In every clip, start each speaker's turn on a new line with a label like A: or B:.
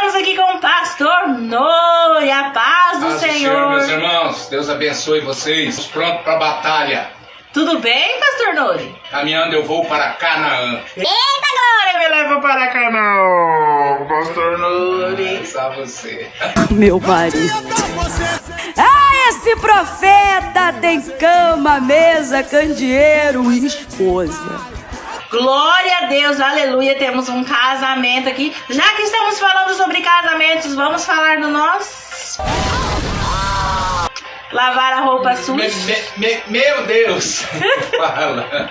A: Estamos aqui com o pastor Nori, a paz do Senhor.
B: Meus irmãos, Deus abençoe vocês. Pronto para a batalha.
A: Tudo bem, pastor Nori?
B: Caminhando eu vou para Canaã.
A: Eita glória, me leva para Canaã, pastor Nori.
B: Só você.
C: Meu marido. Ah, esse profeta tem cama, mesa, candeeiro e esposa.
A: Glória a Deus, aleluia, temos um casamento aqui. Já que estamos falando sobre casamentos, vamos falar do nosso... Lavar a roupa suja.
B: Meu Deus! Fala.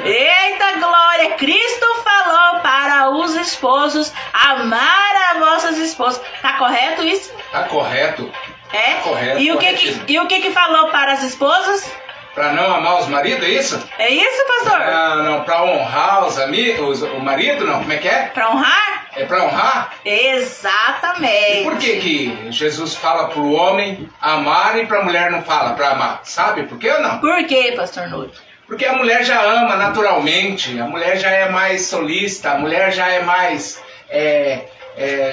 A: Eita glória, Cristo falou para os esposos amar a vossas esposas. Tá correto isso?
B: Tá correto.
A: É?
B: Correto.
A: E o que falou para as esposas?
B: Para não amar os maridos, é isso?
A: É isso, pastor?
B: Não, para honrar os amigos, o marido, não, como é que é?
A: Para honrar?
B: É para honrar?
A: Exatamente.
B: E por que Jesus fala para o homem amar e para a mulher não fala para amar? Sabe por quê ou não?
A: Por quê, pastor Nuri?
B: Porque a mulher já ama naturalmente, a mulher já é mais solista, a mulher já é mais,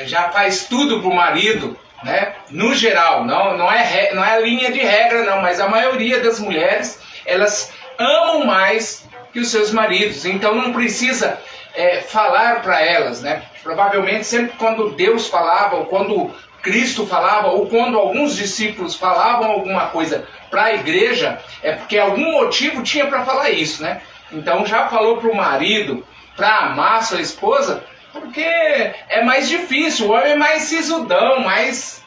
B: já faz tudo pro marido, né? No geral, não é linha de regra não, mas a maioria das mulheres, elas amam mais que os seus maridos, então não precisa falar para elas, né? Provavelmente sempre quando Deus falava, ou quando Cristo falava, ou quando alguns discípulos falavam alguma coisa para a igreja, é porque algum motivo tinha para falar isso, né? Então já falou para o marido, para amar sua esposa, porque é mais difícil, o homem é mais sisudão, mais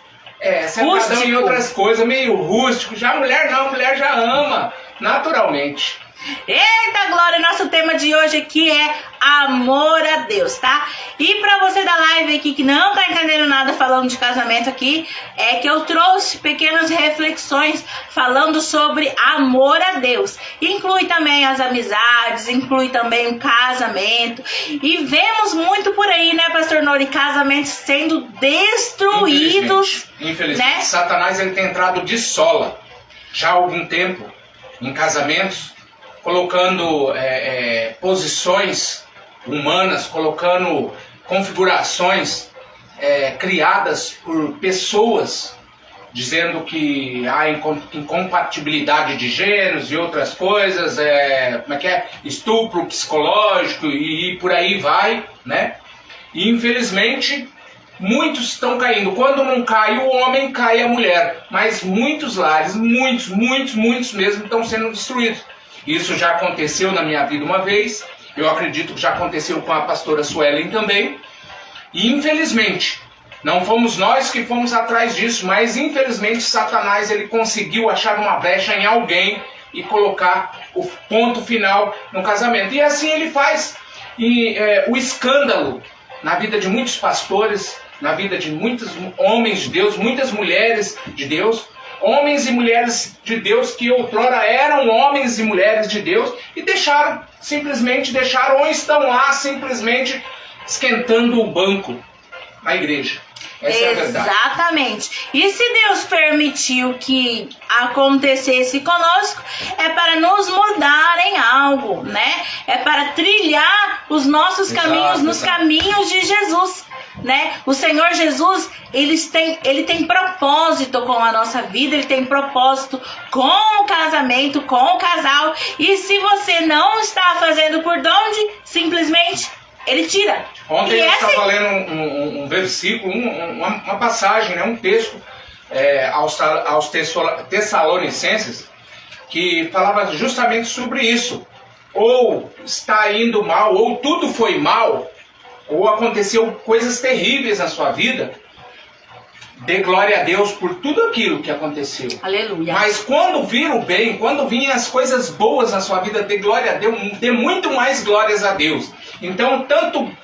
B: sentadão em outras coisas, meio rústico. Já a mulher não, a mulher já ama naturalmente.
A: Eita glória, nosso tema de hoje aqui é amor a Deus, tá? E pra você da live aqui que não tá entendendo nada falando de casamento aqui, é que eu trouxe pequenas reflexões falando sobre amor a Deus. Inclui também as amizades, inclui também o casamento. E vemos muito por aí, né, pastor Nori, casamentos sendo destruídos.
B: Infelizmente,
A: né?
B: Satanás ele tem entrado de sola já há algum tempo em casamentos, colocando posições humanas, colocando configurações criadas por pessoas, dizendo que há incompatibilidade de gêneros e outras coisas, estupro psicológico e por aí vai, né? E infelizmente muitos estão caindo. Quando não cai o homem, cai a mulher. Mas muitos lares, muitos mesmo, estão sendo destruídos. Isso já aconteceu na minha vida uma vez, eu acredito que já aconteceu com a pastora Suelen também, e infelizmente, não fomos nós que fomos atrás disso, mas infelizmente Satanás ele conseguiu achar uma brecha em alguém e colocar o ponto final no casamento. E assim ele faz. E o escândalo na vida de muitos pastores, na vida de muitos homens de Deus, muitas mulheres de Deus, homens e mulheres de Deus que outrora eram homens e mulheres de Deus e simplesmente deixaram ou estão lá simplesmente esquentando o banco na igreja. Essa é a verdade.
A: Exatamente. E se Deus permitiu que acontecesse conosco, é para nos mudar em algo, né? É para trilhar os nossos caminhos nos caminhos de Jesus. Né? O Senhor Jesus, ele tem propósito com a nossa vida, ele tem propósito com o casamento, com o casal. E se você não está fazendo por onde, simplesmente ele tira.
B: Ontem eu estava lendo um versículo, uma passagem, né? Um texto aos Tessalonicenses, que falava justamente sobre isso. Ou está indo mal, ou tudo foi mal, ou aconteceu coisas terríveis na sua vida, dê glória a Deus por tudo aquilo que aconteceu.
A: Aleluia.
B: Mas quando vir o bem, quando virem as coisas boas na sua vida, dê glória a Deus, dê muito mais glórias a Deus. Então, tanto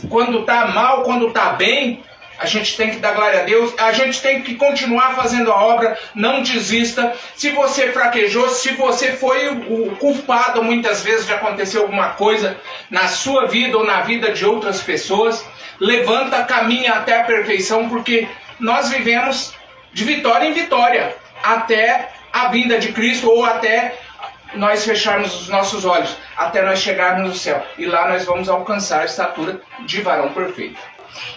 B: quando está mal, quando está bem, a gente tem que dar glória a Deus, a gente tem que continuar fazendo a obra, não desista. Se você fraquejou, se você foi o culpado muitas vezes de acontecer alguma coisa na sua vida ou na vida de outras pessoas, levanta, caminha até a perfeição, porque nós vivemos de vitória em vitória, até a vinda de Cristo ou até nós fecharmos os nossos olhos, até nós chegarmos no céu. E lá nós vamos alcançar a estatura de varão perfeito.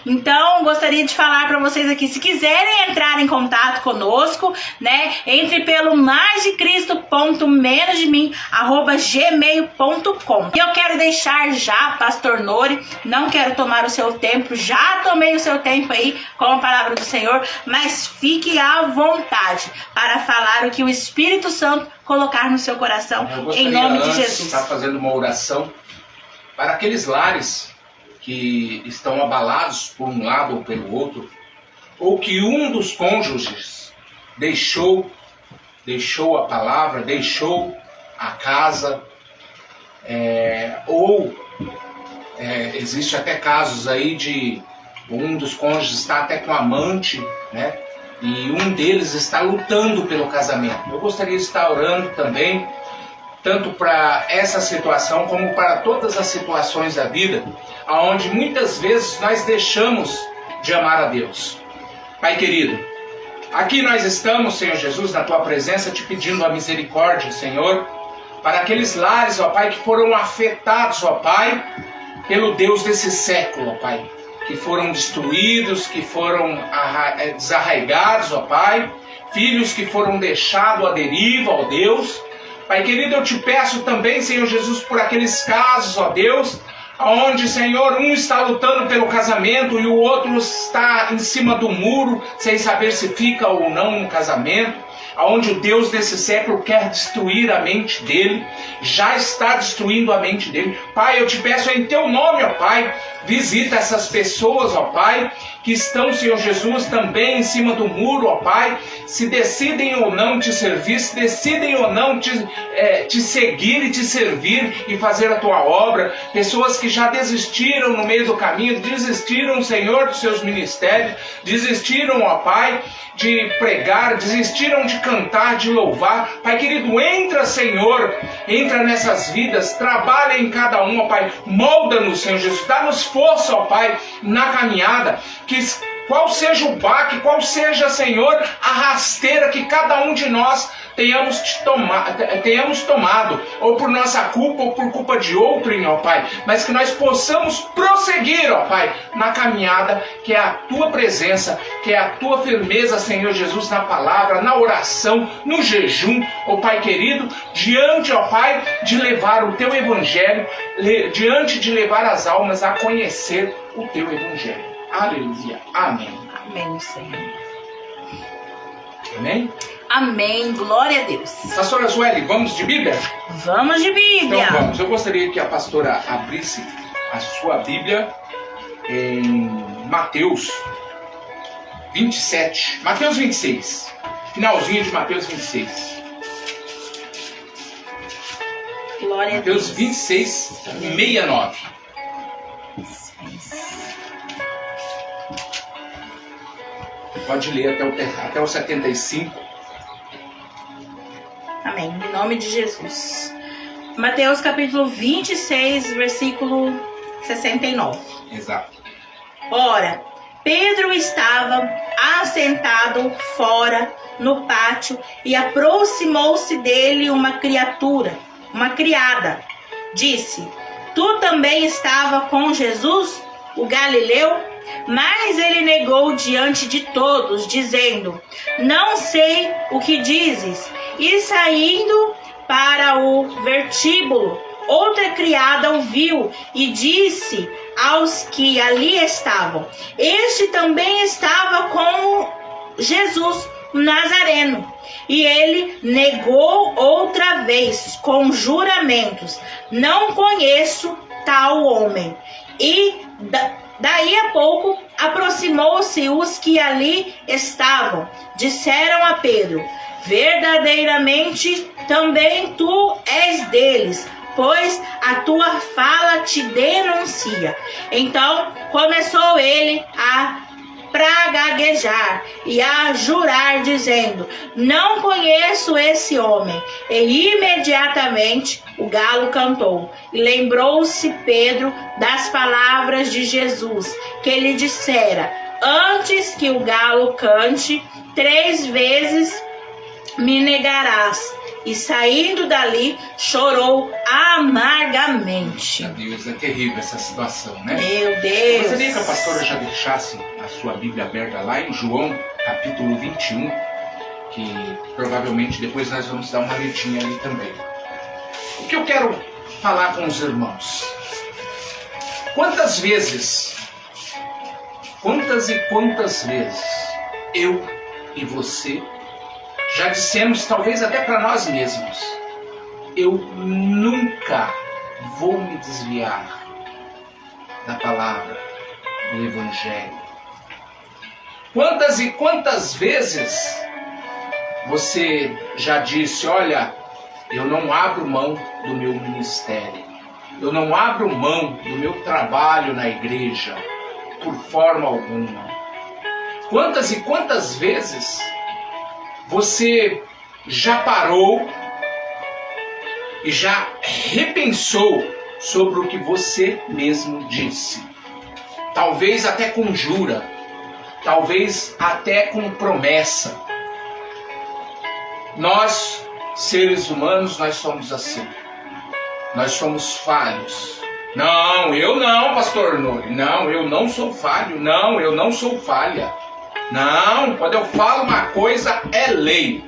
A: Então, gostaria de falar para vocês aqui, se quiserem entrar em contato conosco, né, entre pelo maisdecриsto.menosdemim@gmail.com. E eu quero deixar já, Pastor Nori, não quero tomar o seu tempo, já tomei o seu tempo aí com a palavra do Senhor, mas fique à vontade para falar o que o Espírito Santo colocar no seu coração, em nome de Jesus.
B: Está fazendo uma oração para aqueles lares que estão abalados por um lado ou pelo outro, ou que um dos cônjuges deixou a palavra, deixou a casa, existe até casos aí de um dos cônjuges está até com amante, né? E um deles está lutando pelo casamento. Eu gostaria de estar orando também, tanto para essa situação como para todas as situações da vida, onde muitas vezes nós deixamos de amar a Deus. Pai querido, aqui nós estamos, Senhor Jesus, na Tua presença, te pedindo a misericórdia, Senhor, para aqueles lares, ó Pai, que foram afetados, ó Pai, pelo Deus desse século, ó Pai, que foram destruídos, que foram desarraigados, ó Pai, filhos que foram deixados à deriva, ó Deus. Pai querido, eu te peço também, Senhor Jesus, por aqueles casos, ó Deus, onde, Senhor, um está lutando pelo casamento e o outro está em cima do muro, sem saber se fica ou não no casamento, onde o Deus desse século quer destruir a mente dele, já está destruindo a mente dele. Pai, eu te peço em teu nome, ó Pai, visita essas pessoas, ó Pai, que estão, Senhor Jesus, também em cima do muro, ó Pai, se decidem ou não te servir, se decidem ou não te seguir e te servir e fazer a tua obra. Pessoas que já desistiram no meio do caminho, desistiram, Senhor, dos seus ministérios, desistiram, ó Pai, de pregar, desistiram de cantar, de louvar. Pai querido, entra, Senhor, entra nessas vidas, trabalha em cada um, ó Pai, molda-nos, Senhor Jesus, dá-nos força, ó Pai, na caminhada, qual seja o baque, qual seja, Senhor, a rasteira que cada um de nós tenhamos tomado, ou por nossa culpa, ou por culpa de outrem, ó Pai, mas que nós possamos prosseguir, ó Pai, na caminhada, que é a Tua presença, que é a Tua firmeza, Senhor Jesus, na palavra, na oração, no jejum, ó Pai querido, diante, ó Pai, de levar o Teu Evangelho, diante de levar as almas a conhecer o Teu Evangelho. Aleluia. Amém.
A: Amém, Senhor.
B: Amém?
A: Amém. Glória a Deus.
B: Pastora Sueli, vamos de Bíblia?
A: Vamos de Bíblia.
B: Então vamos. Eu gostaria que a pastora abrisse a sua Bíblia em Mateus 27. Mateus 26. Finalzinho de Mateus 26.
A: Glória a
B: Mateus
A: Deus.
B: 26, 69. Pode ler até o 75.
A: Amém. Em nome de Jesus. Mateus capítulo 26, versículo 69.
B: Exato.
A: Ora, Pedro estava assentado fora no pátio e aproximou-se dele uma criada. Disse: Tu também estava com Jesus, o Galileu? Mas ele negou diante de todos, dizendo: Não sei o que dizes. E saindo para o vestíbulo, outra criada ouviu e disse aos que ali estavam: Este também estava com Jesus, o Nazareno. E ele negou outra vez, com juramentos: Não conheço tal homem. E daí a pouco aproximou-se os que ali estavam. Disseram a Pedro: Verdadeiramente também tu és deles, pois a tua fala te denuncia. Então começou ele a praguejar e a jurar, dizendo: Não conheço esse homem. E imediatamente o galo cantou. E lembrou-se Pedro das palavras de Jesus, que lhe dissera: Antes que o galo cante 3 vezes, me negarás. E saindo dali, chorou amargamente.
B: Meu Deus, é terrível essa situação, né?
A: Meu Deus.
B: Gostaria que a pastora já deixasse a sua Bíblia aberta lá em João, capítulo 21, que provavelmente depois nós vamos dar uma leitinha ali também. O que eu quero falar com os irmãos? Quantas vezes eu e você já dissemos, talvez até para nós mesmos, eu nunca vou me desviar da palavra, do Evangelho. Quantas e quantas vezes você já disse, olha, eu não abro mão do meu ministério, eu não abro mão do meu trabalho na igreja, por forma alguma. Quantas e quantas vezes você já parou e já repensou sobre o que você mesmo disse? Talvez até conjura, talvez até com promessa. Nós, seres humanos, nós somos assim. Nós somos falhos. Não, eu não, pastor Nuri. Não, eu não sou falho. Não, eu não sou falha. Não, quando eu falo uma coisa, é lei.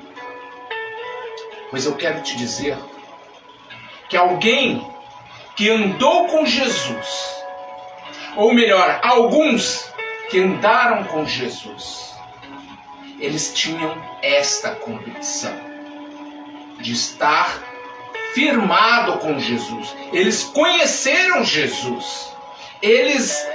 B: Pois eu quero te dizer que alguém que andou com Jesus, ou melhor, alguns que andaram com Jesus, eles tinham esta convicção de estar firmado com Jesus. Eles conheceram Jesus. Eles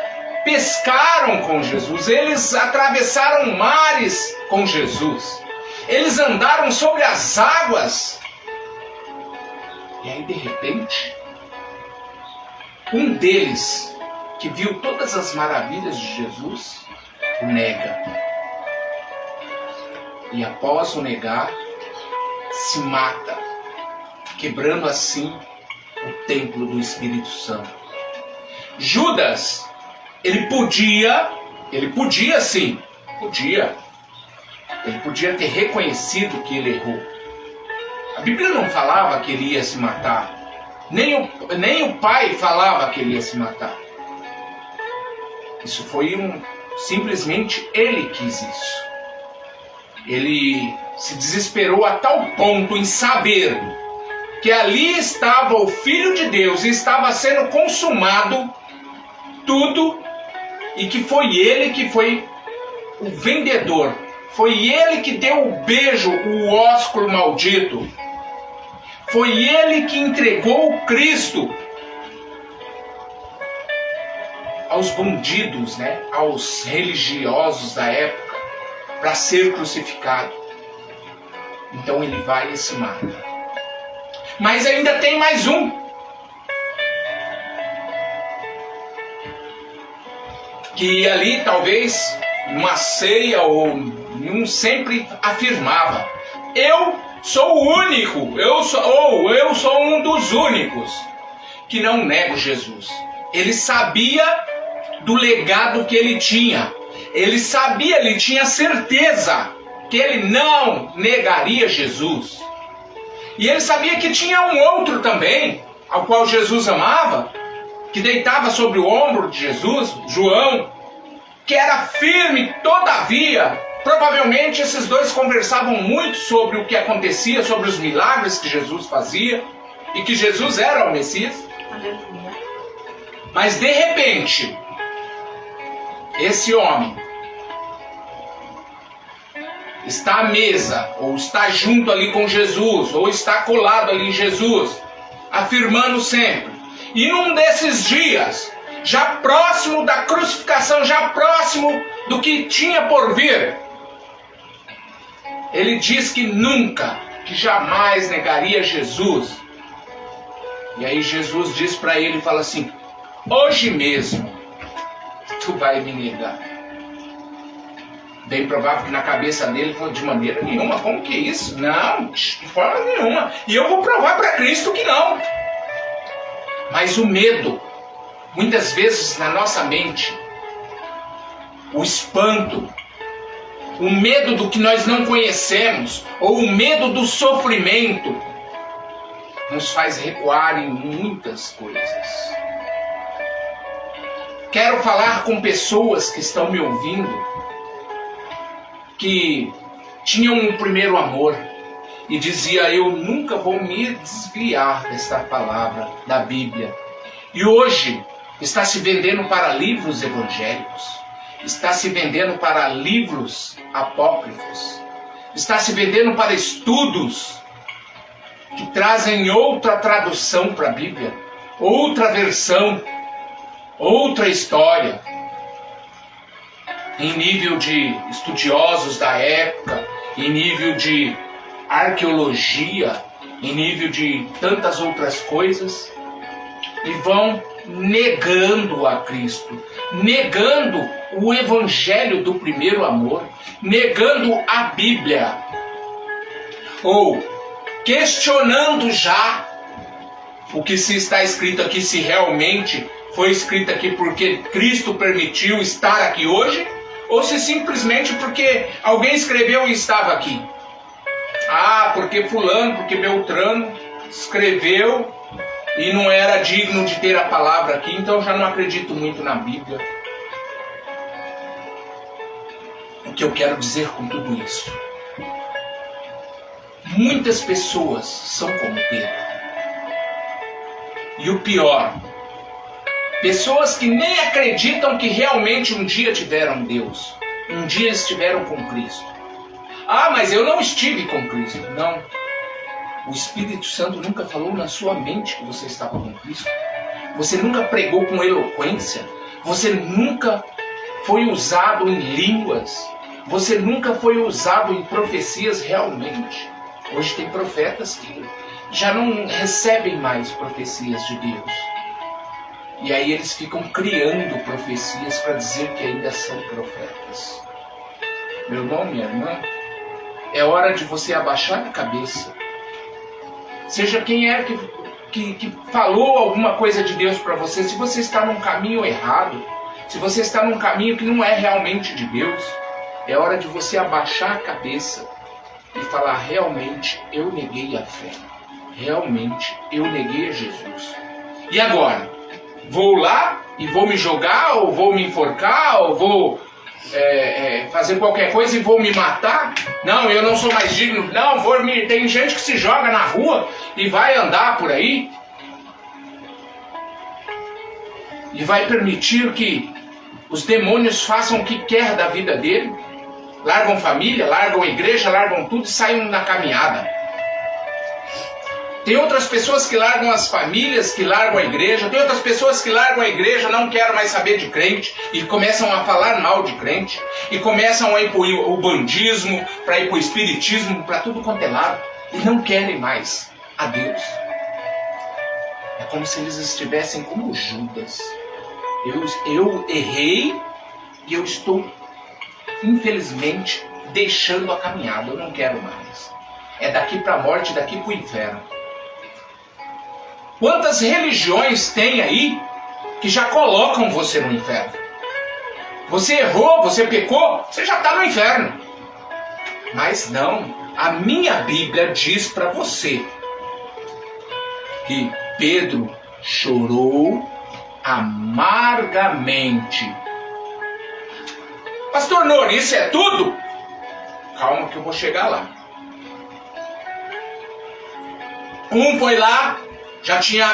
B: pescaram com Jesus. Eles atravessaram mares com Jesus. Eles andaram sobre as águas. E aí, de repente, um deles, que viu todas as maravilhas de Jesus, o nega. E após o negar, se mata, quebrando assim o templo do Espírito Santo. Judas, ele podia sim, ele podia ter reconhecido que ele errou. A Bíblia não falava que ele ia se matar, nem o pai falava que ele ia se matar. Isso foi simplesmente ele quis isso. Ele se desesperou a tal ponto em saber que ali estava o Filho de Deus e estava sendo consumado tudo, e que foi ele que foi o vendedor, foi ele que deu o beijo, o ósculo maldito, foi ele que entregou o Cristo aos bandidos, né? Aos religiosos da época, para ser crucificado. Então ele vai e se mata. Mas ainda tem mais um. Que ali talvez numa ceia ou em sempre afirmava: eu sou o único, eu sou um dos únicos que não nego Jesus. Ele sabia do legado que ele tinha. Ele sabia, ele tinha certeza que ele não negaria Jesus. E ele sabia que tinha um outro também, ao qual Jesus amava, que deitava sobre o ombro de Jesus, João, que era firme, todavia. Provavelmente esses dois conversavam muito sobre o que acontecia, sobre os milagres que Jesus fazia, e que Jesus era o Messias.
A: Aleluia.
B: Mas de repente, esse homem está à mesa, ou está junto ali com Jesus, ou está colado ali em Jesus, afirmando sempre. E num desses dias, já próximo da crucificação, já próximo do que tinha por vir, ele diz que nunca, que jamais negaria Jesus. E aí Jesus diz para ele, fala assim: hoje mesmo tu vai me negar. Bem provável que na cabeça dele foi: de maneira nenhuma, como que é isso? Não, de forma nenhuma. E eu vou provar para Cristo que não. Mas o medo, muitas vezes na nossa mente, o espanto, o medo do que nós não conhecemos, ou o medo do sofrimento, nos faz recuar em muitas coisas. Quero falar com pessoas que estão me ouvindo, que tinham um primeiro amor e dizia: eu nunca vou me desviar desta palavra da Bíblia. E hoje está se vendendo para livros evangélicos, está se vendendo para livros apócrifos, está se vendendo para estudos que trazem outra tradução para a Bíblia, outra versão, outra história, em nível de estudiosos da época, em nível de arqueologia, em nível de tantas outras coisas, e vão negando a Cristo, negando o evangelho do primeiro amor, negando a Bíblia, ou questionando já o que se está escrito aqui, se realmente foi escrito aqui porque Cristo permitiu estar aqui hoje, ou se simplesmente porque alguém escreveu e estava aqui. Ah, porque fulano, porque Beltrano escreveu e não era digno de ter a palavra aqui, então já não acredito muito na Bíblia. O que eu quero dizer com tudo isso? Muitas pessoas são como Pedro. E o pior, pessoas que nem acreditam que realmente um dia tiveram Deus, um dia estiveram com Cristo. Ah, mas eu não estive com Cristo. Não. O Espírito Santo nunca falou na sua mente que você estava com Cristo. Você nunca pregou com eloquência. Você nunca foi usado em línguas. Você nunca foi usado em profecias realmente. Hoje tem profetas que já não recebem mais profecias de Deus. E aí eles ficam criando profecias para dizer que ainda são profetas. Meu irmão, minha irmã, é hora de você abaixar a cabeça. Seja quem é que falou alguma coisa de Deus para você, se você está num caminho errado, se você está num caminho que não é realmente de Deus, é hora de você abaixar a cabeça e falar: realmente eu neguei a fé. Realmente eu neguei a Jesus. E agora? Vou lá e vou me jogar, ou vou me enforcar, ou vou fazer qualquer coisa e vou me matar? Não, eu não sou mais digno. Não, tem gente que se joga na rua e vai andar por aí e vai permitir que os demônios façam o que quer da vida dele. Largam família, largam a igreja, largam tudo e saem na caminhada. Tem outras pessoas que largam as famílias, que largam a igreja. Tem outras pessoas que largam a igreja, não querem mais saber de crente e começam a falar mal de crente. E começam a ir para o bandismo, para ir para o espiritismo, para tudo quanto é lado. E não querem mais a Deus. É como se eles estivessem como Judas. Eu errei e eu estou, infelizmente, deixando a caminhada. Eu não quero mais. É daqui para a morte, daqui para o inferno. Quantas religiões tem aí que já colocam você no inferno? Você errou, você pecou, você já está no inferno. Mas não, a minha Bíblia diz para você que Pedro chorou amargamente. Pastor Nori, isso é tudo? Calma que eu vou chegar lá. Um foi lá, já tinha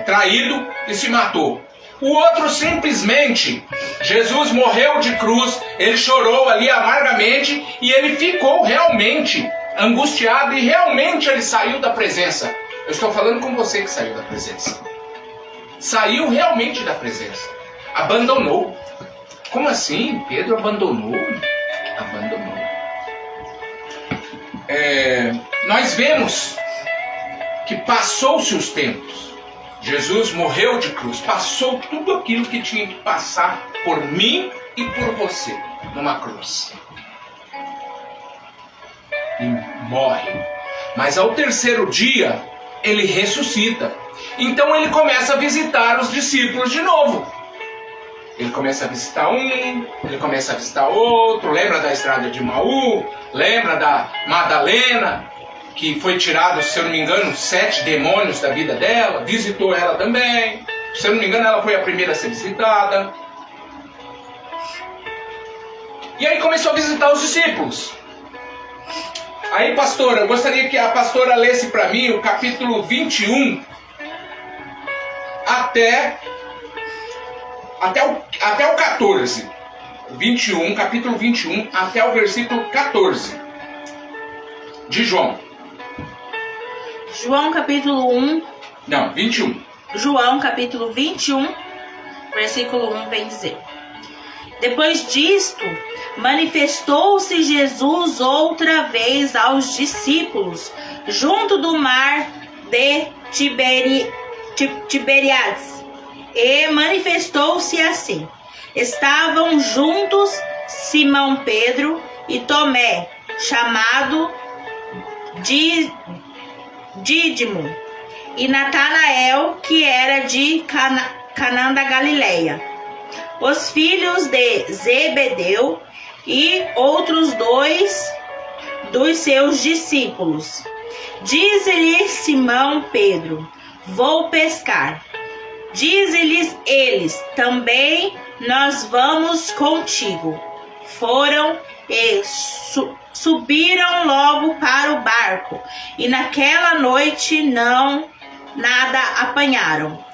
B: traído e se matou. O outro simplesmente, Jesus morreu de cruz, ele chorou ali amargamente e ele ficou realmente angustiado e realmente ele saiu da presença. Eu estou falando com você que saiu da presença. Saiu realmente da presença. Abandonou. Como assim? Pedro abandonou? Abandonou. Nós vemos que passou-se os tempos. Jesus morreu de cruz, passou tudo aquilo que tinha que passar por mim e por você numa cruz. E morre. Mas ao terceiro dia, ele ressuscita. Então ele começa a visitar os discípulos de novo. Ele começa a visitar um, ele começa a visitar outro, lembra da estrada de Emaú, lembra da Madalena, que foi tirado, se eu não me engano, 7 demônios da vida dela, visitou ela também, se eu não me engano ela foi a primeira a ser visitada. E aí começou a visitar os discípulos. Aí, pastora, eu gostaria que a pastora lesse para mim o capítulo 21 até o 14. 21, capítulo 21 até o versículo 14 de João.
A: João capítulo 1.
B: Não, 21.
A: João capítulo 21, versículo 1 vem dizer: Depois disto, manifestou-se Jesus outra vez aos discípulos, junto do mar de Tiberíades, e manifestou-se assim. Estavam juntos Simão Pedro e Tomé, chamado Dídimo, e Natanael, que era de Canaã da Galileia, os filhos de Zebedeu e outros 2 dos seus discípulos. Diz-lhe Simão Pedro: Vou pescar. Diz-lhes eles: Também nós vamos contigo. Foram e subiram logo para o barco, e naquela noite nada apanharam.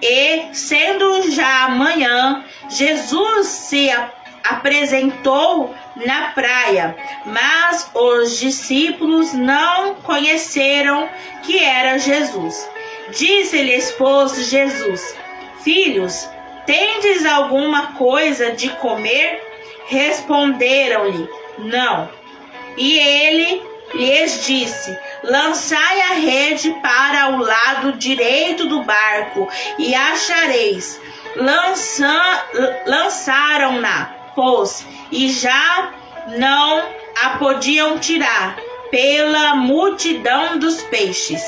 A: E, sendo já manhã, Jesus se apresentou na praia, mas os discípulos não conheceram que era Jesus. Disse-lhes, pois, Jesus: Filhos, tendes alguma coisa de comer? Responderam-lhe: Não. E ele lhes disse: Lançai a rede para o lado direito do barco e achareis. Lançaram-na, pois, e já não a podiam tirar pela multidão dos peixes.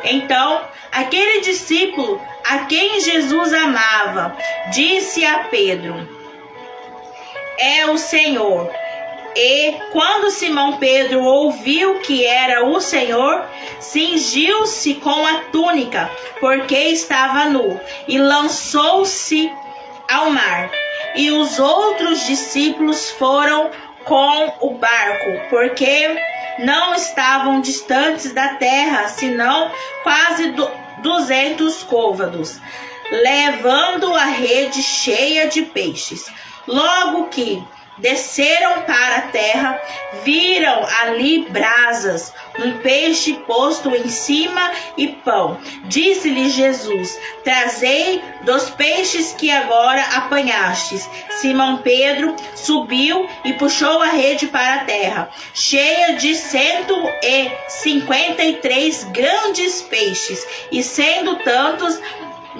A: Então, aquele discípulo a quem Jesus amava disse a Pedro: É o Senhor. E quando Simão Pedro ouviu que era o Senhor, cingiu-se com a túnica, porque estava nu, e lançou-se ao mar. E os outros discípulos foram com o barco, porque não estavam distantes da terra, senão quase 200 côvados, levando a rede cheia de peixes. Logo que desceram para a terra, viram ali brasas, um peixe posto em cima e pão. Disse-lhe Jesus: Trazei dos peixes que agora apanhastes. Simão Pedro subiu e puxou a rede para a terra, cheia de 153 grandes peixes, e sendo tantos,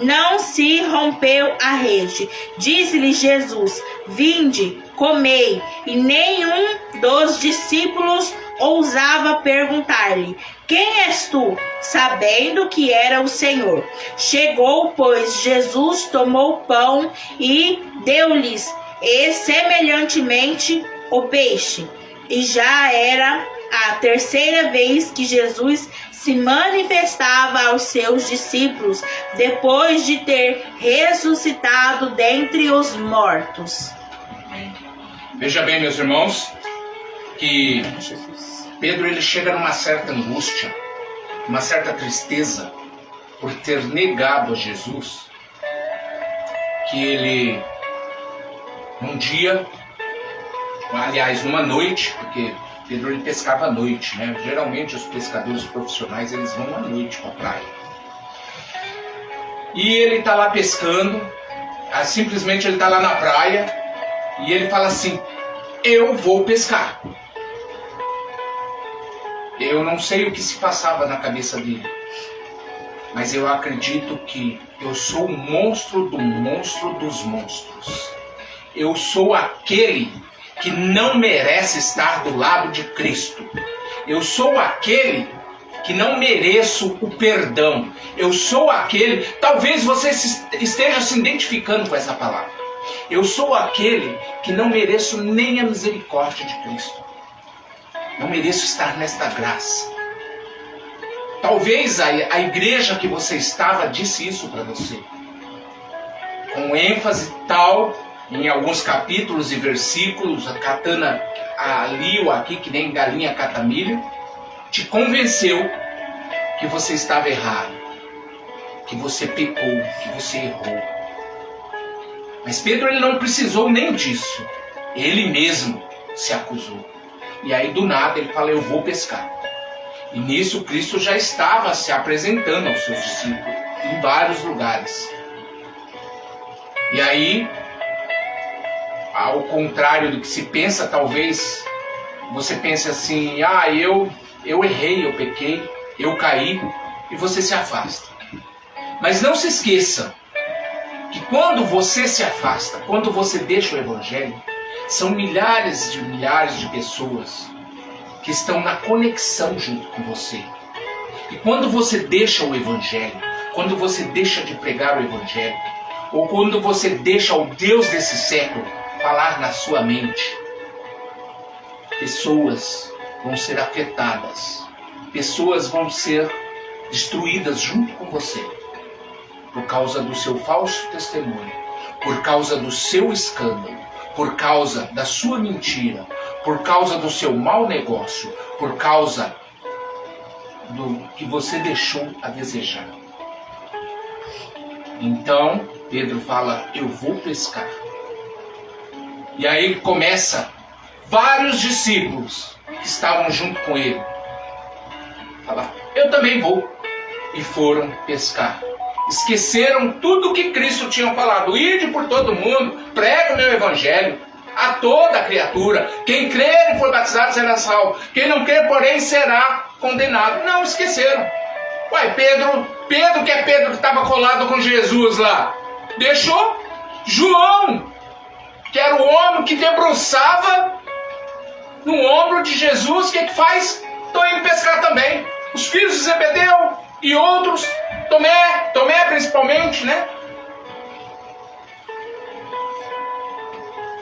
A: não se rompeu a rede. Disse-lhe Jesus: Vinde, comei. E nenhum dos discípulos ousava perguntar-lhe: Quem és tu? Sabendo que era o Senhor. Chegou, pois, Jesus, tomou o pão e deu-lhes, e semelhantemente o peixe. E já era a terceira vez que Jesus se manifestava aos seus discípulos, depois de ter ressuscitado dentre os mortos.
B: Veja bem, meus irmãos, que Pedro ele chega numa certa angústia, uma certa tristeza por ter negado a Jesus, que ele num dia, aliás, numa noite, porque Pedro ele pescava à noite, né? Geralmente os pescadores profissionais eles vão à noite para a praia. E ele está lá pescando, simplesmente ele está lá na praia e ele fala assim: eu vou pescar. Eu não sei o que se passava na cabeça dele, mas eu acredito que eu sou o monstro do monstro dos monstros. Eu sou aquele que não merece estar do lado de Cristo. Eu sou aquele que não mereço o perdão. Eu sou aquele, talvez você esteja se identificando com essa palavra. Eu sou aquele que não mereço nem a misericórdia de Cristo. Não mereço estar nesta graça. Talvez a igreja que você estava disse isso para você. Com ênfase tal, em alguns capítulos e versículos, catando ali ou aqui, que nem galinha cata milho, te convenceu que você estava errado, que você pecou, que você errou. Mas Pedro, ele não precisou nem disso. Ele mesmo se acusou. E aí do nada ele fala, eu vou pescar. E nisso Cristo já estava se apresentando aos seus discípulos em vários lugares. E aí, ao contrário do que se pensa, talvez você pense assim, eu errei, eu pequei, eu caí, e você se afasta. Mas não se esqueça que quando você se afasta, quando você deixa o Evangelho, são milhares de pessoas que estão na conexão junto com você. E quando você deixa o Evangelho, quando você deixa de pregar o Evangelho, ou quando você deixa o Deus desse século falar na sua mente, pessoas vão ser afetadas, pessoas vão ser destruídas junto com você, por causa do seu falso testemunho, por causa do seu escândalo, por causa da sua mentira, por causa do seu mau negócio, por causa do que você deixou a desejar. Então, Pedro fala, eu vou pescar. E aí começa vários discípulos que estavam junto com ele. Falar, eu também vou. E foram pescar. Esqueceram tudo que Cristo tinha falado. Ide por todo mundo, prega o meu evangelho a toda criatura. Quem crer e for batizado será salvo. Quem não crer, porém, será condenado. Não, esqueceram. Ué, Pedro que é Pedro que estava colado com Jesus lá, deixou João, que era o homem que debruçava no ombro de Jesus, o que faz? Estou indo pescar também. Os filhos de Zebedeu e outros, Tomé principalmente, né?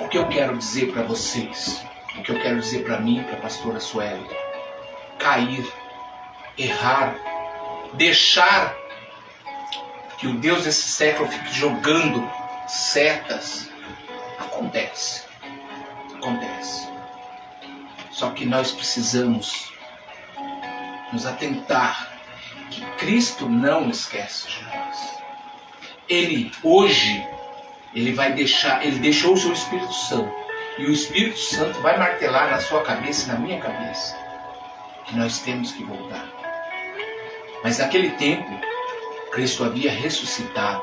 B: O que eu quero dizer para vocês, o que eu quero dizer para mim, para a pastora Sueli, cair, errar, deixar que o Deus desse século fique jogando setas, acontece. Só que nós precisamos nos atentar que Cristo não esquece de nós. Ele deixou o seu Espírito Santo, e o Espírito Santo vai martelar na sua cabeça e na minha cabeça que nós temos que voltar. Mas naquele tempo, Cristo havia ressuscitado.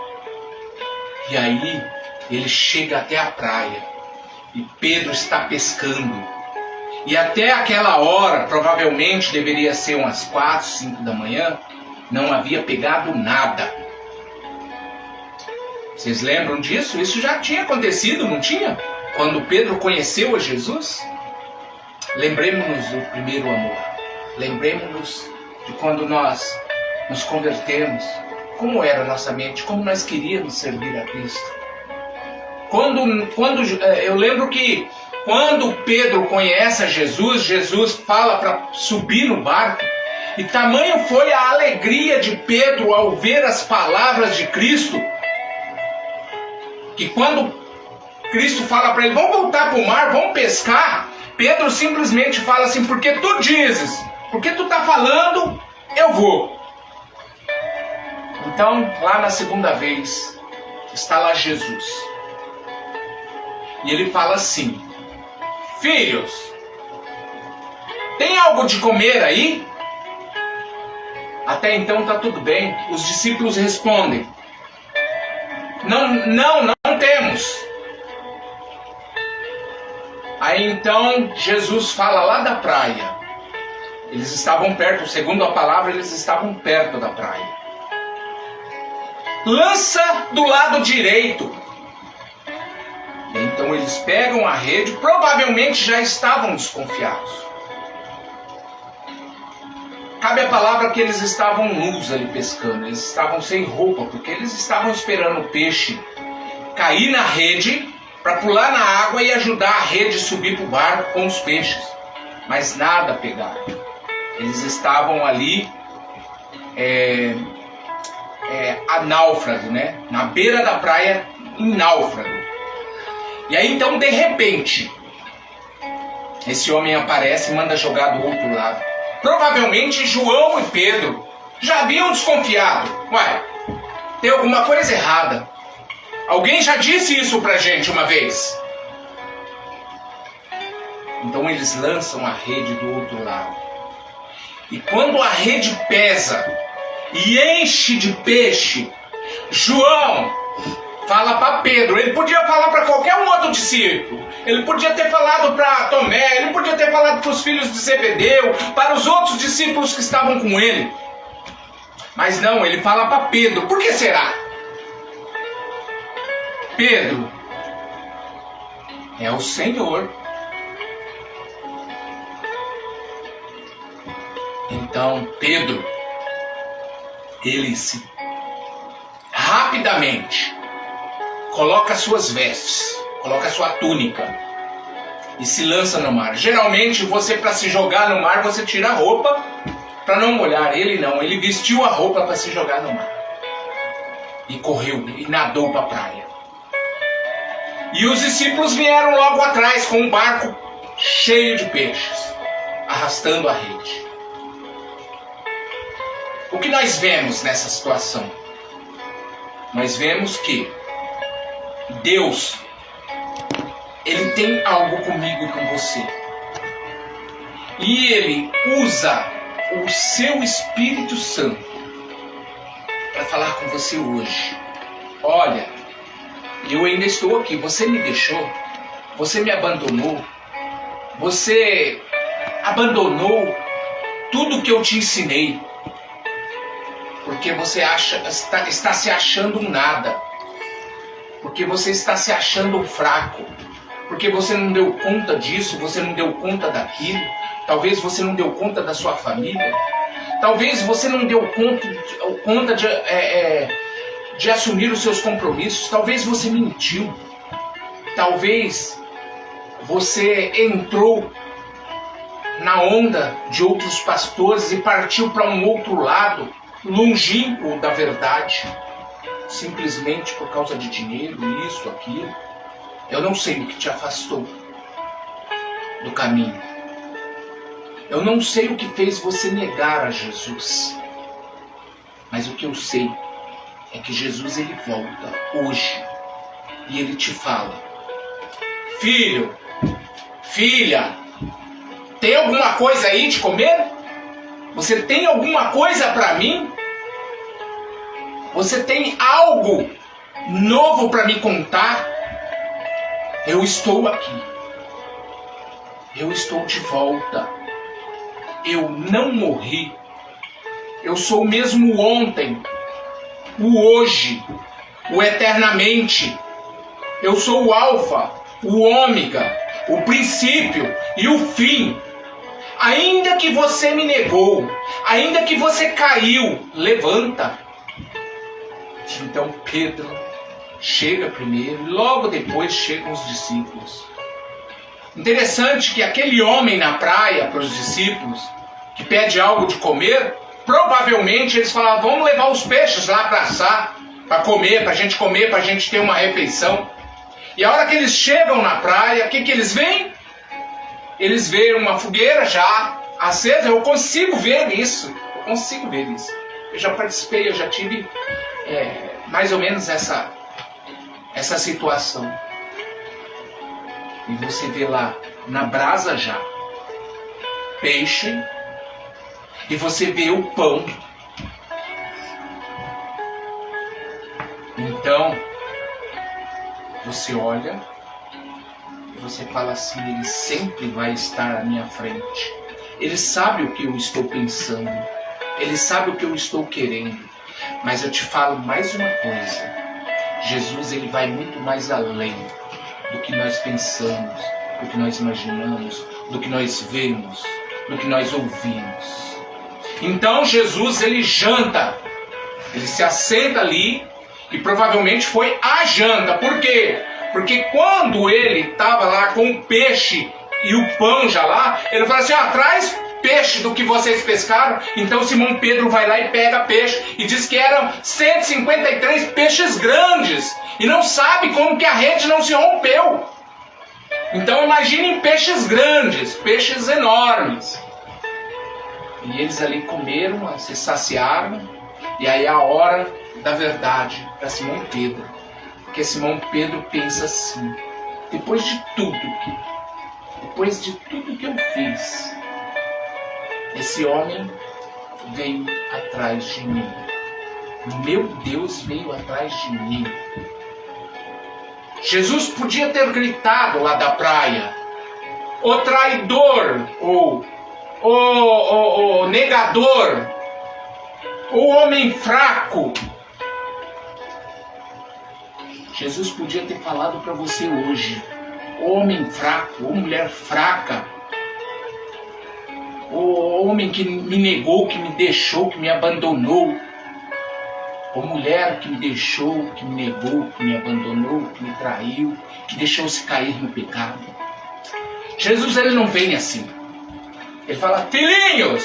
B: E aí, ele chega até a praia. E Pedro está pescando. E até aquela hora, provavelmente deveria ser umas 4, 5 da manhã, não havia pegado nada. Vocês lembram disso? Isso já tinha acontecido, não tinha? Quando Pedro conheceu a Jesus? Lembremos-nos do primeiro amor. Lembremos-nos de quando nós nos convertemos, como era a nossa mente, como nós queríamos servir a Cristo. Eu lembro que quando Pedro conhece a Jesus, Jesus fala para subir no barco, e tamanho foi a alegria de Pedro ao ver as palavras de Cristo, que quando Cristo fala para ele, vamos voltar para o mar, vamos pescar, Pedro simplesmente fala assim, porque tu dizes, porque tu está falando, eu vou. Então, lá na segunda vez, está lá Jesus. E ele fala assim, filhos, tem algo de comer aí? Até então está tudo bem. Os discípulos respondem, não temos. Aí então Jesus fala lá da praia. Eles estavam perto, segundo a palavra, eles estavam perto da praia. Lança do lado direito. Então eles pegam a rede, provavelmente já estavam desconfiados. Cabe a palavra que eles estavam nus ali pescando, eles estavam sem roupa, porque eles estavam esperando o peixe cair na rede para pular na água e ajudar a rede a subir para o barco com os peixes. Mas nada pegaram. Eles estavam ali a náufrago, né? Na beira da praia, em náufrago. E aí então, de repente, esse homem aparece e manda jogar do outro lado. Provavelmente João e Pedro já haviam desconfiado. Ué, tem alguma coisa errada. Alguém já disse isso pra gente uma vez. Então eles lançam a rede do outro lado. E quando a rede pesa e enche de peixe, João fala para Pedro. Ele podia falar para qualquer um outro discípulo. Ele podia ter falado para Tomé. Ele podia ter falado para os filhos de Zebedeu, para os outros discípulos que estavam com ele. Mas não, ele fala para Pedro. Por que será? Pedro, é o Senhor. Então Pedro, ele se rapidamente coloca suas vestes, coloca sua túnica e se lança no mar. Geralmente você, para se jogar no mar, você tira a roupa para não molhar. Ele não, ele vestiu a roupa para se jogar no mar e correu e nadou para a praia. E os discípulos vieram logo atrás com um barco cheio de peixes, arrastando a rede. O que nós vemos nessa situação? Nós vemos que Deus, Ele tem algo comigo e com você. E Ele usa o seu Espírito Santo para falar com você hoje. Olha, eu ainda estou aqui, você me deixou, você me abandonou, você abandonou tudo que eu te ensinei, porque você está se achando um nada, porque você está se achando um fraco, porque você não deu conta disso, você não deu conta daquilo, talvez você não deu conta da sua família, talvez você não deu conta de assumir os seus compromissos, talvez você mentiu, talvez você entrou na onda de outros pastores e partiu para um outro lado, longínquo da verdade, simplesmente por causa de dinheiro, isso, aquilo. Eu não sei o que te afastou do caminho. Eu não sei o que fez você negar a Jesus. Mas o que eu sei é que Jesus, ele volta hoje e ele te fala: filho, filha, tem alguma coisa aí de comer? Você tem alguma coisa para mim? Você tem algo novo para me contar? Eu estou aqui. Eu estou de volta. Eu não morri. Eu sou o mesmo ontem, o hoje, o eternamente. Eu sou o alfa, o ômega, o princípio e o fim. Ainda que você me negou, ainda que você caiu, levanta. Então Pedro chega primeiro e logo depois chegam os discípulos. Interessante que aquele homem na praia, para os discípulos, que pede algo de comer, provavelmente eles falavam: vamos levar os peixes lá para assar, para comer, para a gente comer, para a gente ter uma refeição. E a hora que eles chegam na praia, o que eles veem? Eles veem uma fogueira já acesa. Eu consigo ver isso. Eu já participei, eu já tive mais ou menos essa situação. E você vê lá na brasa já peixe, e você vê o pão. Então você olha e você fala assim: ele sempre vai estar à minha frente. Ele sabe o que eu estou pensando, ele sabe o que eu estou querendo. Mas eu te falo mais uma coisa: Jesus, ele vai muito mais além do que nós pensamos, do que nós imaginamos, do que nós vemos, do que nós ouvimos. Então Jesus, ele janta, ele se assenta ali, e provavelmente foi a janta. Por quê? Porque quando ele estava lá com o peixe e o pão já lá, ele falou assim, traz peixe do que vocês pescaram. Então Simão Pedro vai lá e pega peixe, e diz que eram 153 peixes grandes, e não sabe como que a rede não se rompeu. Então imaginem peixes grandes, peixes enormes. E eles ali comeram, se saciaram, e aí é a hora da verdade para Simão Pedro. Porque Simão Pedro pensa assim, depois de tudo que eu fiz, esse homem veio atrás de mim. Meu Deus veio atrás de mim. Jesus podia ter gritado lá da praia, o traidor, o negador, o homem fraco. Jesus podia ter falado para você hoje, homem fraco, ou mulher fraca, o homem que me negou, que me deixou, que me abandonou, ou mulher que me deixou, que me negou, que me abandonou, que me traiu, que deixou-se cair no pecado. Jesus, ele não vem assim. Ele fala, filhinhos,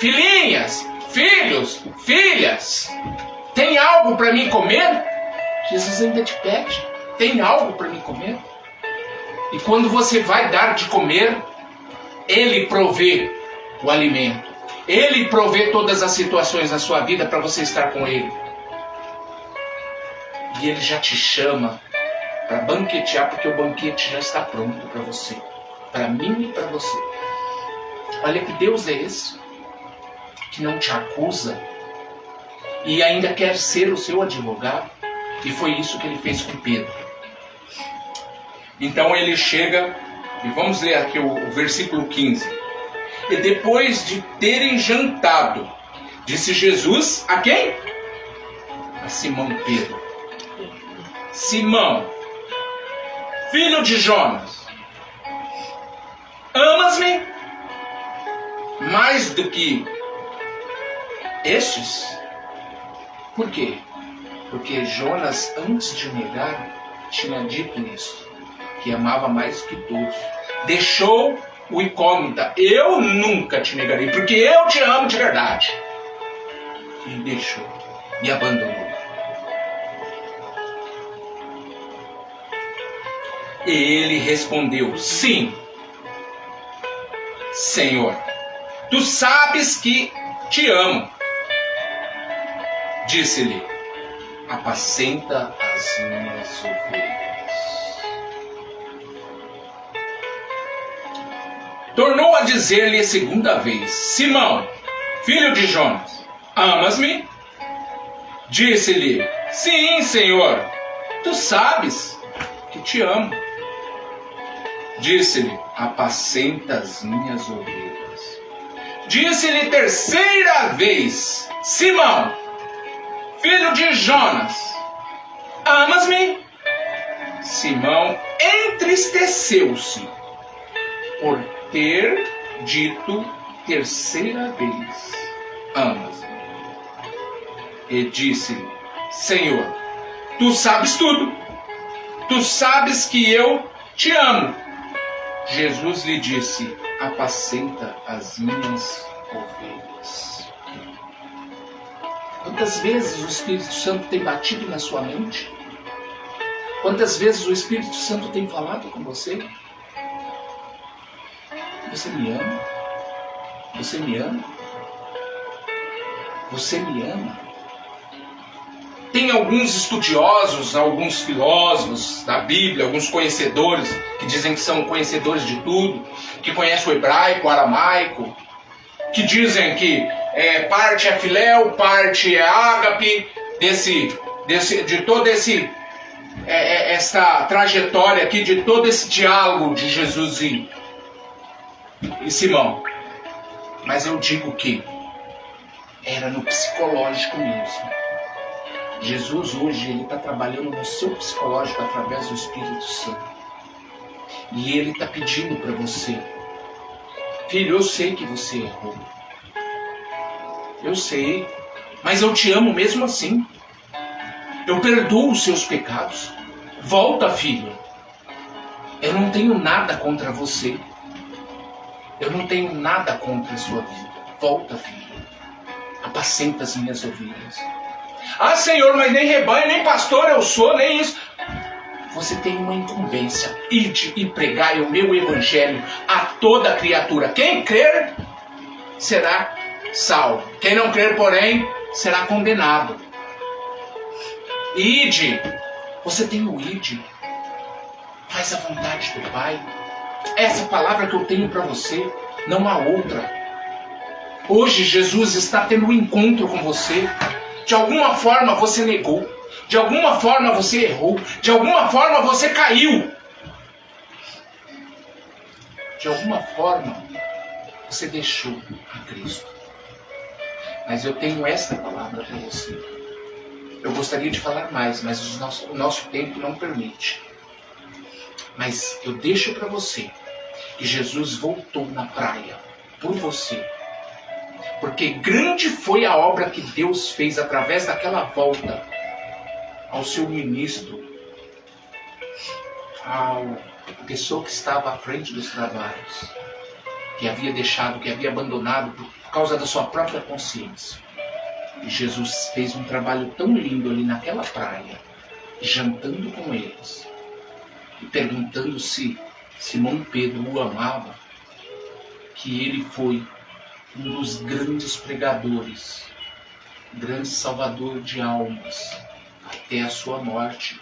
B: filhinhas, filhos, filhas, tem algo para mim comer? Jesus ainda te pede, tem algo para mim comer? E quando você vai dar de comer, Ele provê o alimento. Ele provê todas as situações da sua vida para você estar com Ele. E Ele já te chama para banquetear, porque o banquete já está pronto para você. Para mim e para você. Olha que Deus é esse, que não te acusa e ainda quer ser o seu advogado. E foi isso que Ele fez com Pedro. Então ele chega, e vamos ler aqui o versículo 15. E depois de terem jantado, disse Jesus a quem? A Simão Pedro. Simão, filho de Jonas, amas-me mais do que estes? Por quê? Porque Jonas, antes de o negar, tinha dito isso, que amava mais que todos. Deixou o incógnita, eu nunca te negarei, porque eu te amo de verdade. E deixou, me abandonou. E ele respondeu, sim, Senhor, tu sabes que te amo. Disse-lhe, apacenta as minhas ovelhas. Tornou a dizer-lhe a segunda vez, Simão, filho de Jonas, amas-me? Disse-lhe, sim, Senhor, tu sabes que te amo. Disse-lhe, apacenta as minhas ovelhas. Disse-lhe terceira vez, Simão, filho de Jonas, amas-me? Simão entristeceu-se por ter dito terceira vez, amas-me. E disse-lhe, Senhor, tu sabes tudo, tu sabes que eu te amo. Jesus lhe disse, apacenta as minhas ovelhas. Quantas vezes o Espírito Santo tem batido na sua mente? Quantas vezes o Espírito Santo tem falado com você? Você me ama? Você me ama? Você me ama? Tem alguns estudiosos, alguns filósofos da Bíblia, alguns conhecedores, que dizem que são conhecedores de tudo, que conhecem o hebraico, o aramaico, que dizem que parte é filéu, parte é ágape, de todo essa trajetória aqui, de todo esse diálogo de Jesus e Simão. Mas eu digo que era no psicológico mesmo. Jesus hoje ele está trabalhando no seu psicológico através do Espírito Santo. E ele está pedindo para você, filho, eu sei que você errou. Eu sei, mas eu te amo mesmo assim. Eu perdoo os seus pecados. Volta, filho. Eu não tenho nada contra você. Eu não tenho nada contra a sua vida. Volta, filho. Apacenta as minhas ovelhas. Ah, Senhor, mas nem rebanho, nem pastor eu sou, nem isso. Você tem uma incumbência. Ide e pregai o meu evangelho a toda criatura. Quem crer será salvo. Quem não crer, porém, será condenado. Ide. Você tem o ide. Faz a vontade do Pai. Essa palavra que eu tenho para você, não há outra. Hoje Jesus está tendo um encontro com você. De alguma forma você negou. De alguma forma você errou. De alguma forma você caiu. De alguma forma você deixou a Cristo. Mas eu tenho essa palavra para você. Eu gostaria de falar mais, mas o nosso tempo não permite. Mas eu deixo para você que Jesus voltou na praia por você. Porque grande foi a obra que Deus fez através daquela volta ao seu ministro, a pessoa que estava à frente dos trabalhos, que havia deixado, que havia abandonado por causa da sua própria consciência. E Jesus fez um trabalho tão lindo ali naquela praia, jantando com eles, e perguntando se Simão Pedro o amava, que ele foi um dos grandes pregadores, grande salvador de almas, até a sua morte.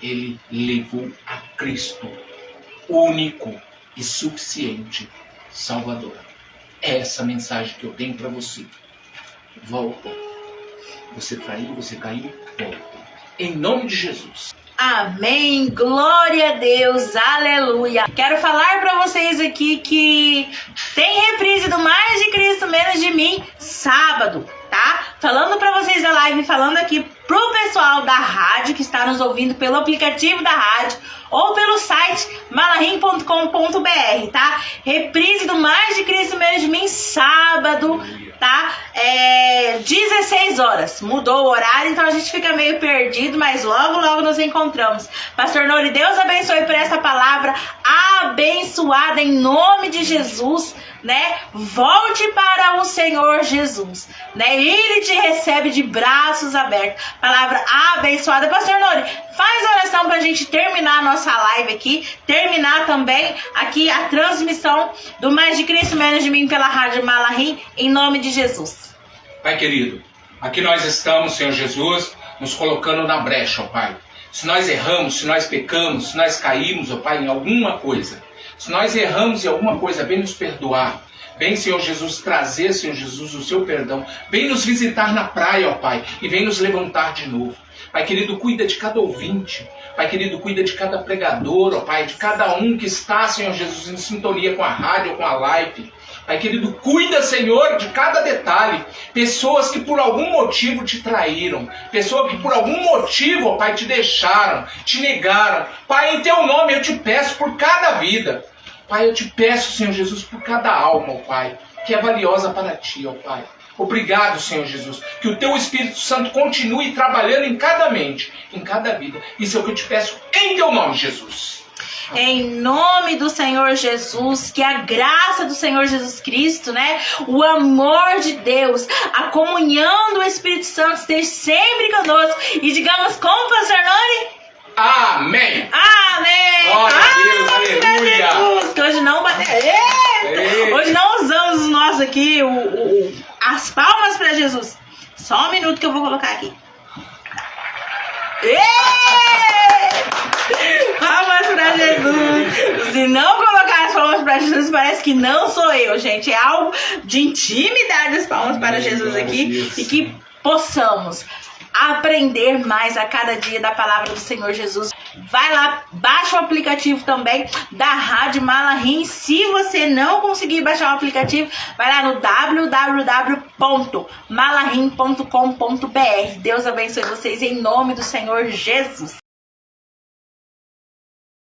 B: Ele levou a Cristo, único e suficiente Salvador. É essa mensagem que eu tenho para você. Volta. Você traiu, você caiu, volta. Em nome de Jesus.
A: Amém, glória a Deus, aleluia. Quero falar para vocês aqui que tem reprise do Mais de Cristo, Menos de Mim, sábado, tá? Falando para vocês da live, falando aqui pro pessoal da rádio que está nos ouvindo pelo aplicativo da rádio ou pelo site malahim.com.br, tá? Reprise do Mais de Cristo, Menos de Mim, sábado, tá? 16 horas. Mudou o horário, então a gente fica meio perdido, mas logo, logo nos encontramos. Pastor Nori, Deus abençoe por essa palavra abençoada em nome de Jesus, né? Volte para o Senhor Jesus, né? Ele te recebe de braços abertos. Palavra abençoada. Pastor Nori, faz oração pra gente terminar a nossa live aqui, terminar também aqui a transmissão do Mais de Cristo, Menos de Mim pela Rádio Malahim, em nome de Jesus.
B: Pai querido, aqui nós estamos, Senhor Jesus, nos colocando na brecha, ó Pai. Se nós erramos, se nós pecamos, se nós caímos, ó Pai, em alguma coisa, se nós erramos em alguma coisa, vem nos perdoar. Vem, Senhor Jesus, trazer, Senhor Jesus, o seu perdão. Vem nos visitar na praia, ó Pai, e vem nos levantar de novo. Pai querido, cuida de cada ouvinte. Pai querido, cuida de cada pregador, ó Pai, de cada um que está, Senhor Jesus, em sintonia com a rádio, com a live. Pai querido, cuida, Senhor, de cada detalhe. Pessoas que por algum motivo te traíram. Pessoas que por algum motivo, ó Pai, te deixaram, te negaram. Pai, em teu nome eu te peço por cada vida. Pai, eu te peço, Senhor Jesus, por cada alma, ó Pai, que é valiosa para ti, ó Pai. Obrigado, Senhor Jesus, que o teu Espírito Santo continue trabalhando em cada mente, em cada vida. Isso é o que eu te peço em teu nome, Jesus.
A: Em nome do Senhor Jesus, que a graça do Senhor Jesus Cristo, né? O amor de Deus, a comunhão do Espírito Santo esteja sempre conosco. E digamos como, Pastor Nori?
B: Amém!
A: Amém!
B: Glória a Deus, aleluia!
A: Jesus, que hoje não hoje não usamos os nossos aqui, as palmas para Jesus. Só um minuto que eu vou colocar aqui. Palmas para Jesus. Se não colocar as palmas para Jesus, parece que não sou eu, gente. É algo de intimidade as palmas para Jesus aqui. E que possamos aprender mais a cada dia da palavra do Senhor Jesus. Vai lá, baixa o aplicativo também da Rádio Malahim. Se você não conseguir baixar o aplicativo, vai lá no www.malahim.com.br. Deus abençoe vocês em nome do Senhor Jesus.